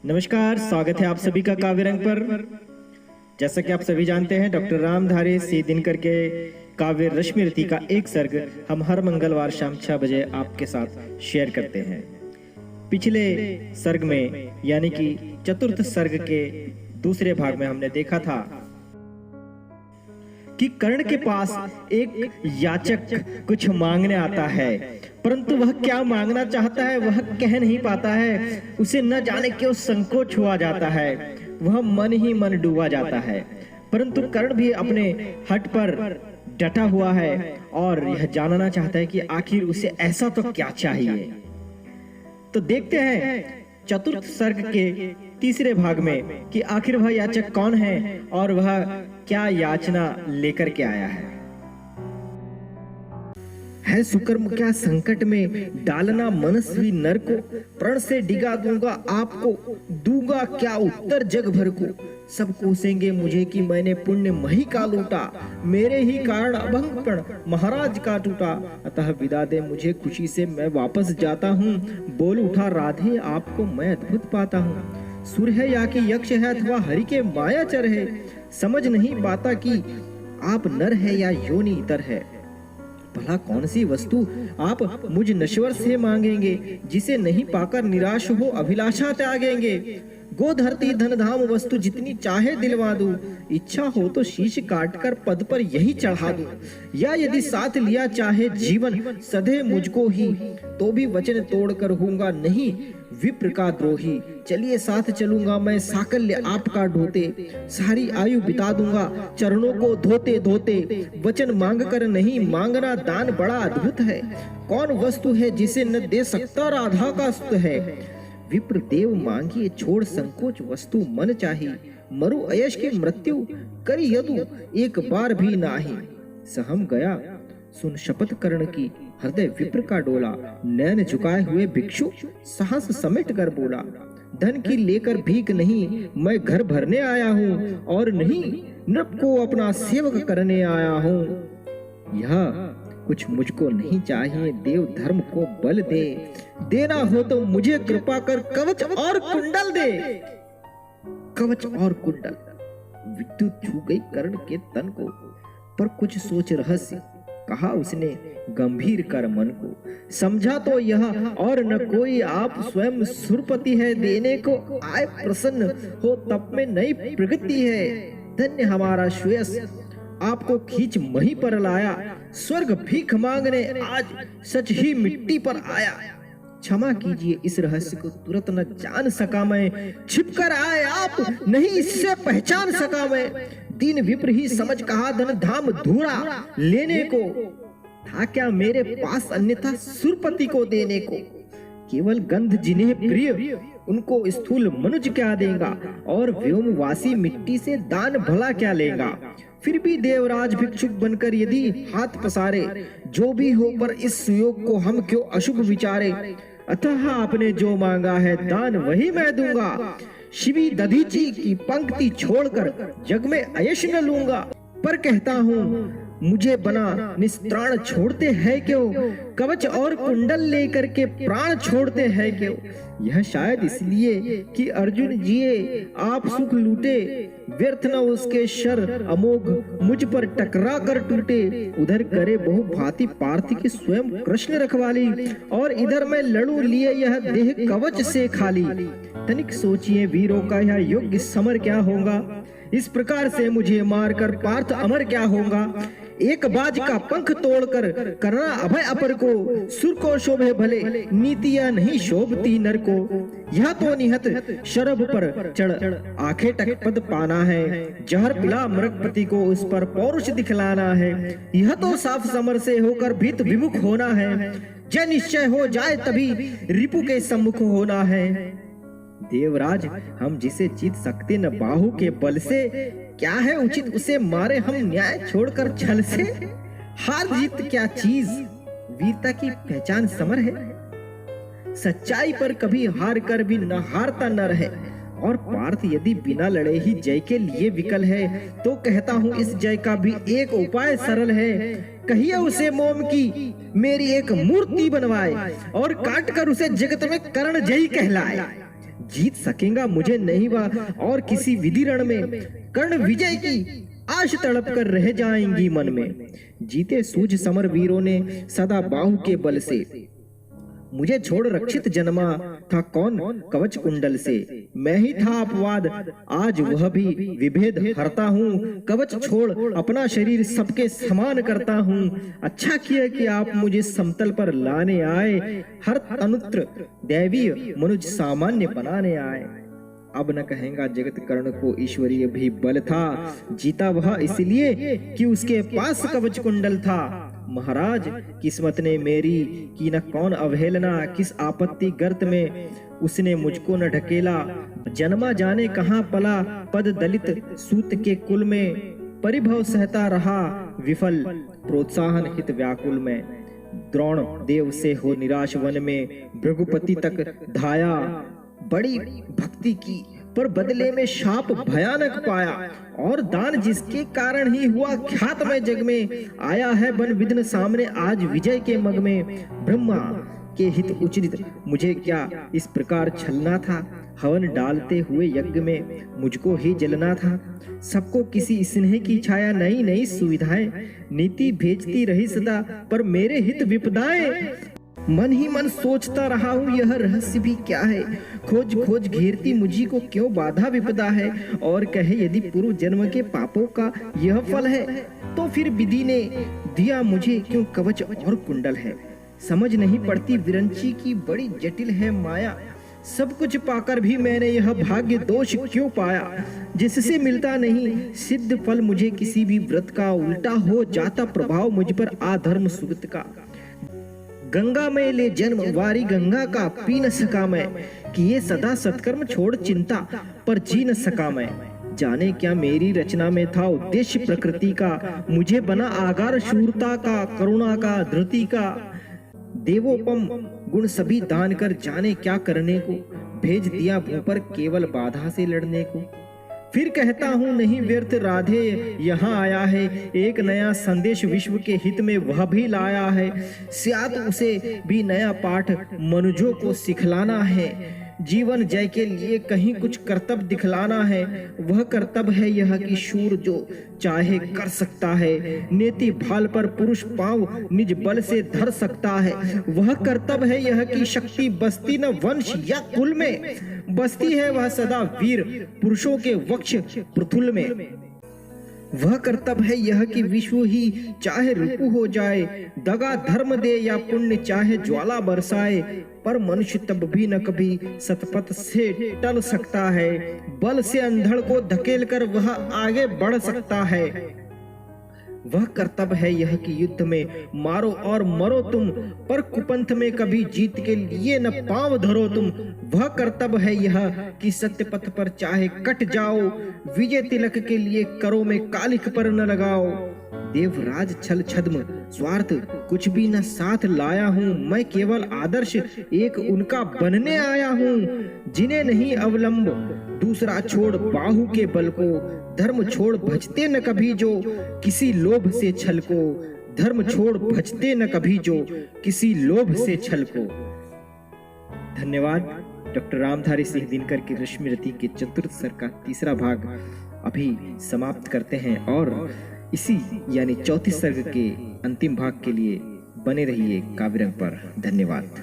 नमस्कार, स्वागत है आप सभी का काव्य रंग पर। जैसा कि आप सभी जानते हैं, डॉक्टर रामधारी सी दिनकर के काव्य रश्मि रति का एक सर्ग हम हर मंगलवार शाम 6 बजे आपके साथ शेयर करते हैं। पिछले सर्ग में यानी कि चतुर्थ सर्ग के दूसरे भाग में हमने देखा था कि कर्ण के पास एक याचक कुछ मांगने आता है, परंतु वह क्या मांगना चाहता है वह कह नहीं पाता है। उसे न जाने क्यों संकोच हुआ जाता है, वह मन ही मन डूबा जाता है। परंतु कर्ण भी अपने हट पर डटा हुआ है और यह जानना चाहता है कि आखिर उसे ऐसा तो क्या चाहिए। तो देखते हैं चतुर्थ सर्ग के तीसरे भाग में कि आखिर वह याचक कौन है और वह क्या याचना लेकर के आया है सुकर्म क्या संकट में डालना मनस्वी नर को, प्रण से डिगा दूंगा आपको, दूंगा क्या उत्तर जग भर को। सब कोसेंगे मुझे कि मैंने पुण्य मही का लूटा, मेरे ही कारण अभंग प्रण महाराज का टूटा। अतः विदा दे मुझे खुशी से मैं वापस जाता हूँ, बोल उठा राधे आपको मैं अद्भुत पाता हूँ। सुर है या कि यक्ष है अथवा हरि के मायाचर है, समझ नहीं पाता कि आप नर है या योनि इतर है। भला कौन सी वस्तु आप मुझ नश्वर से मांगेंगे, जिसे नहीं पाकर निराश हो अभिलाषा त्यागेंगे। गो धरती धन धाम वस्तु जितनी चाहे दिलवा दूं, इच्छा हो तो शीश काटकर पद पर यही चढ़ा दूं। या यदि साथ लिया चाहे जीवन सधे मुझको ही, तो भी वचन तोड़कर होऊंगा नहीं विप्र का द्रोही। चलिए साथ चलूंगा मैं साकल्य आपका ढोते, सारी आयु बिता दूंगा चरणों को धोते धोते। वचन मांग कर नहीं मांगना दान बड़ा अद्भुत है, कौन वस्तु है जिसे न दे सकता राधा का स्तुत है। विप्र देव मांगिए छोड़ संकोच वस्तु मन चाहिए, मरु अयश की मृत्यु करी यदु एक बार भी नाही। सहम गया सुन शपथ कर्ण की हृदय विप्र का डोला, नैन झुकाए हुए भिक्षु साहस समेट कर बोला। धन की लेकर भीख नहीं मैं घर भरने आया हूँ, और नहीं नृप को अपना सेवक करने आया हूँ। यह कुछ मुझको नहीं चाहिए, देव धर्म को बल दे, देना हो तो मुझे कृपा कर कवच और कुंडल दे। कवच और कुंडल। विद्युत छू गई कर्ण के तन को, पर कुछ सोच रहस्य कहा उसने गंभीर कर मन को। समझा तो यह और न कोई आप स्वयं सुरपति है, देने को आए प्रसन्न हो तब में नई प्रगति है। धन्य हमारा श्रेयस आपको खींच मही पर लाया, स्वर्ग भीख मांगने आज सच ही मिट्टी पर आया। क्षमा कीजिए इस रहस्य को तुरंत न जान सका मैं, छिपकर आए आप नहीं इससे पहचान सका मैं। दीन विप्र ही समझ कहा धन धाम धूरा लेने को, था क्या मेरे पास अन्यथा सुरपति को देने को। केवल गंध जिन्हें प्रिय उनको स्थूल मनुज क्या देगा, और व्योमवासी मिट्टी से दान भला क्या लेगा। फिर भी देवराज भिक्षुक बनकर यदि हाथ पसारे, जो भी हो पर इस सुयोग को हम क्यों अशुभ विचारे। अतः आपने जो मांगा है दान वही मैं दूंगा, शिवी दधीची की पंक्ति छोड़कर जग में अयश न लूंगा। पर कहता हूँ मुझे बना निस्त्राण छोड़ते हैं क्यों, कवच और कुंडल लेकर के प्राण छोड़ते हैं क्यों। यह शायद इसलिए कि अर्जुन जिए आप सुख लूटे, व्यर्थ न उसके शर अमोघ मुझ पर टकरा कर टूटे। उधर करे बहु भांति पार्थ की स्वयं कृष्ण रखवाली, और इधर मैं लड़ू लिए यह देह कवच से खाली। तनिक सोचिए वीरों का यह योग्य समर क्या होगा, इस प्रकार से मुझे मारकर पार्थ अमर क्या होगा। एक बाज का पंख तोड़कर करना अभय अपर को, सुर को शोभे भले नीतियां नहीं शोभती नर को। यह तो निहत शरभ पर चढ़ आंखें टक पद पाना है, जहर पिला मृगपति को उस पर पौरुष दिखलाना है। यह तो साफ समर से होकर भीत विमुख होना है, जय निश्चय हो जाए तभी रिपु के सम्मुख होना है। देवराज हम जिसे जीत सकते न बाहु के बल से, क्या है उचित उसे मारे हम न्याय छोड़कर छल से। हार जीत क्या चीज, वीरता की पहचान समर है, सच्चाई पर कभी हार कर भी न हारता नर है। और पार्थ यदि बिना लड़े ही जय के लिए विकल है, तो कहता हूँ इस जय का भी एक उपाय सरल है। कहिए उसे मोम की मेरी एक मूर्ति बनवाए, और काट कर उसे जगत में कर्ण जयी कहलाए। जीत सकेगा मुझे नहीं वह और किसी विधि रण में। कर्ण विजय की आश तड़प कर रह जाएंगी मन में। जीते सूझ समर वीरों ने सदा बाहु के बल से। मुझे छोड़ रक्षित जन्मा था कौन कवच कुंडल से। मैं ही था अपवाद आज वह भी विभेद हरता हूँ। कवच छोड़ अपना शरीर सबके समान करता हूँ। अच्छा किया कि आप मुझे समतल पर लाने आए। हर तनुत्र दैवीय मनुज सामान्य बनाने आए। अब न कहेगा जगत कर्ण को ईश्वरीय भी बल था। जीता वह इसलिए कि उसके पास कवच कुंडल था। महाराज किस्मत ने मेरी की न कौन अवहेलना। किस आपत्ति गर्त में उसने मुझको न ढकेला। जन्मा जाने कहाँ पला पद दलित सूत के कुल में। परिभव सहता रहा विफल प्रोत्साहन हित व्याकुल में। द्रोण देव से हो निराश वन में भृगुपति तक धाया। बड़ी भक्ति की पर बदले में शाप भयानक पाया। और दान जिसके कारण ही हुआ ख्यात में जग में। आया है बन विघ्न सामने आज विजय के मग में। ब्रह्मा के हित उचित मुझे क्या इस प्रकार छलना था। हवन डालते हुए यज्ञ में मुझको ही जलना था। सबको किसी स्नेह की छाया नई नई सुविधाएं। नीति भेजती रही सदा पर मेरे हित विपदाएं। मन ही मन सोचता रहा हूँ यह रहस्य भी क्या है। खोज खोज घेरती मुझी को क्यों बाधा विपदा है। और कहे यदि पूर्व जन्म के पापों का यह फल है तो फिर विधि ने दिया मुझे क्यों कवच और कुंडल है। समझ नहीं पड़ती विरंची की बड़ी जटिल है माया। सब कुछ पाकर भी मैंने यह भाग्य दोष क्यों पाया। जिससे मिलता नहीं सिद्ध फल मुझे किसी भी व्रत का। उल्टा हो जाता प्रभाव मुझ पर आधर्म सुगत का। गंगा में ले जन्म वारी गंगा का पी न सका मैं। किए सदा सत्कर्म छोड़ चिंता पर जी न सका मैं। जाने क्या मेरी रचना में था उद्देश्य प्रकृति का। मुझे बना आगार शूरता का करुणा का धृति का। देवोपम गुण सभी दान कर जाने क्या करने को। भेज दिया भू पर केवल बाधा से लड़ने को। फिर कहता हूँ नहीं व्यर्थ राधे यहाँ आया है। एक नया संदेश विश्व के हित में वह भी लाया है। स्यात उसे भी नया पाठ मनुजों को सिखलाना है। जीवन जय के लिए कहीं कुछ कर्तव्य दिखलाना है। वह कर्तव्य है यह कि शूर जो चाहे कर सकता है। नेति भाल पर पुरुष पांव निज बल से धर सकता है। वह कर्तव्य है यह कि शक्ति बसती न वंश या कुल में। बसती है वह सदा वीर पुरुषों के वक्ष पृथुल में। वह कर्तव्य है यह कि विश्व ही चाहे रिपु हो जाए। दगा धर्म दे या पुण्य चाहे ज्वाला बरसाए। पर मनुष्य तब भी न कभी सतपथ से टल सकता है। बल से अंधड़ को धकेल कर वह आगे बढ़ सकता है। वह कर्तव्य है यह कि युद्ध में मारो और मरो तुम। पर कुपंथ में कभी जीत के लिए न पांव धरो तुम। वह कर्तव्य है यह कि सत्य पथ पर चाहे कट जाओ। विजय तिलक के लिए करो में कालिख पर न लगाओ। देवराज छल छद्म स्वार्थ कुछ भी न साथ लाया हूँ। मैं केवल आदर्श एक उनका बनने आया हूँ। जिन्हें नहीं अवलंब दूसरा छोड़ बाहु के बल को। धर्म छोड़ भजते न कभी जो किसी लोभ से छल को। धर्म छोड़ भजते न कभी जो किसी लोभ से छल को। धन्यवाद। डॉक्टर रामधारी सिंह दिनकर की रश्मि रति के चतुर्थ सर्ग का तीसरा भाग अभी समाप्त करते हैं और इसी यानी चौथी सर्ग के अंतिम भाग के लिए बने रहिए काव्यरंग पर। धन्यवाद।